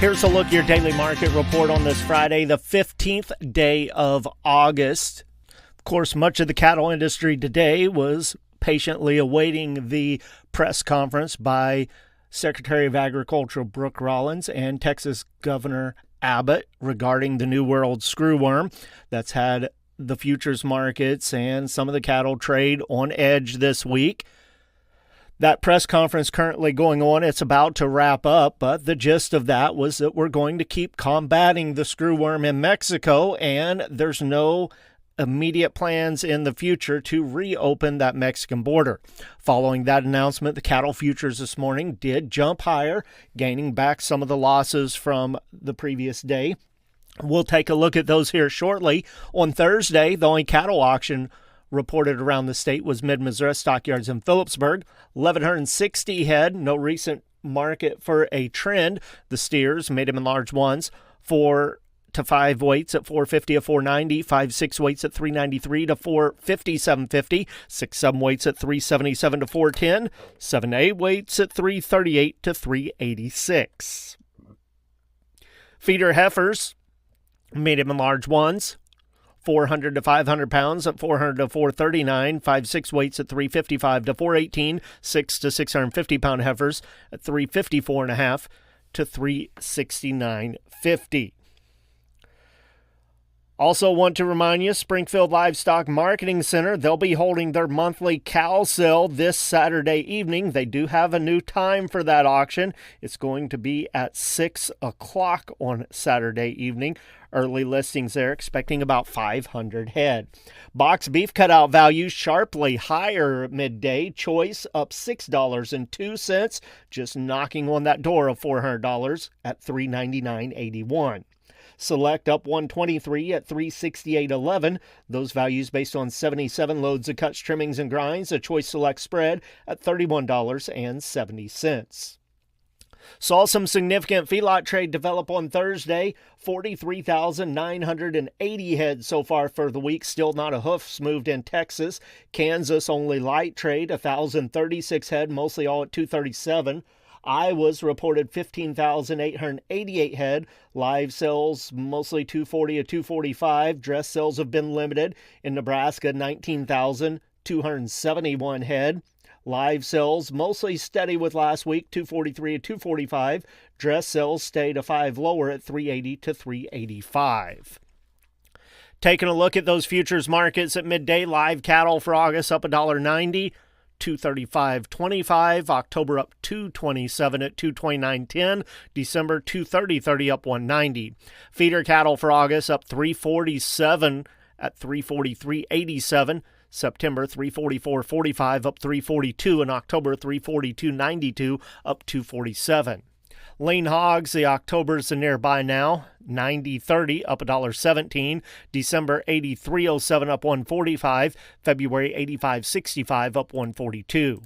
Here's a look at your daily market report on this Friday, the 15th day of August. Of course, much of the cattle industry today was patiently awaiting the press conference by Secretary of Agriculture Brooke Rollins and Texas Governor Abbott regarding the New World screwworm that's had the futures markets and some of the cattle trade on edge this week. That press conference currently going on. It's about to wrap up, but the gist of that was that we're going to keep combating the screwworm in Mexico, and there's no immediate plans in the future to reopen that Mexican border. Following that announcement, the cattle futures this morning did jump higher, gaining back some of the losses from the previous day. We'll take a look at those here shortly. On Thursday, the only cattle auction reported around the state was Mid-Missouri Stockyards in Phillipsburg. 1,160 head, no recent market for a trend. The steers, medium and large ones, 4 to 5 weights at $450 to $490, 5-6 weights at $393 to $450, $750, 6-7 weights at $377 to $410, 7-8 weights at $338 to $386. Feeder heifers, medium and large ones, 400 to 500 pounds at $400 to $439, 5-6 weights at $355 to $418, 6 to 650 pound heifers at $354.5 to $369.50. Also want to remind you, Springfield Livestock Marketing Center, they'll be holding their monthly cow sale this Saturday evening. They do have a new time for that auction. It's going to be at 6 o'clock on Saturday evening. Early listings there, expecting about 500 head. Box beef cutout values sharply higher at midday. Choice up $6.02, just knocking on that door of $400 at $399.81. Select up 123 at $368.11. Those values based on 77 loads of cuts, trimmings, and grinds. A Choice Select spread at $31.70. Saw some significant feedlot trade develop on Thursday. 43,980 head so far for the week. Still not a hoofs moved in Texas. Kansas only light trade, 1,036 head, mostly all at 237. Iowa's reported 15,888 head. Live sales mostly 240 to 245. Dress sales have been limited. In Nebraska, 19,271 head. Live sales mostly steady with last week, 243 to 245. Dress sales stayed a 5 lower at 380 to 385. Taking a look at those futures markets at midday, live cattle for August up $1.90. 235.25, October up 227 at 229.10, December 230.30 up 190. Feeder cattle for August up 347 at 343.87, September 344.45 up 342, and October 342.92 up 247. Lean hogs, the October's are nearby now, 90.30 up $1.17, December 83.07 up 145, February 85.65 up 142.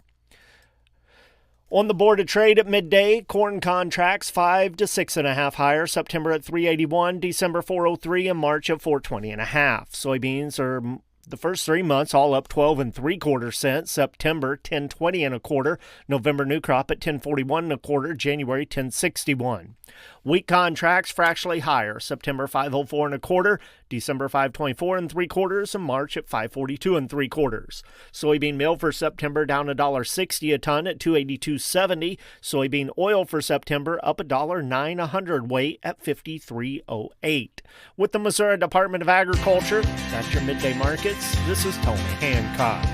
On the board of trade at midday, corn contracts 5 to 6.5 higher, September at 381, December 403, and March at 420.5. Soybeans are the first 3 months all up 12 3/4 cents. September 10.20 1/4. November new crop at 10.41 1/4. January 10.61. Wheat contracts fractionally higher. September 5.04 1/4. December 5.24 3/4, and March at 5.42 3/4. Soybean meal for September down $1.60 a ton at 282.70. Soybean oil for September up $1.09 a hundredweight at 53.08. With the Missouri Department of Agriculture, that's your midday markets. This is Tony Hancock.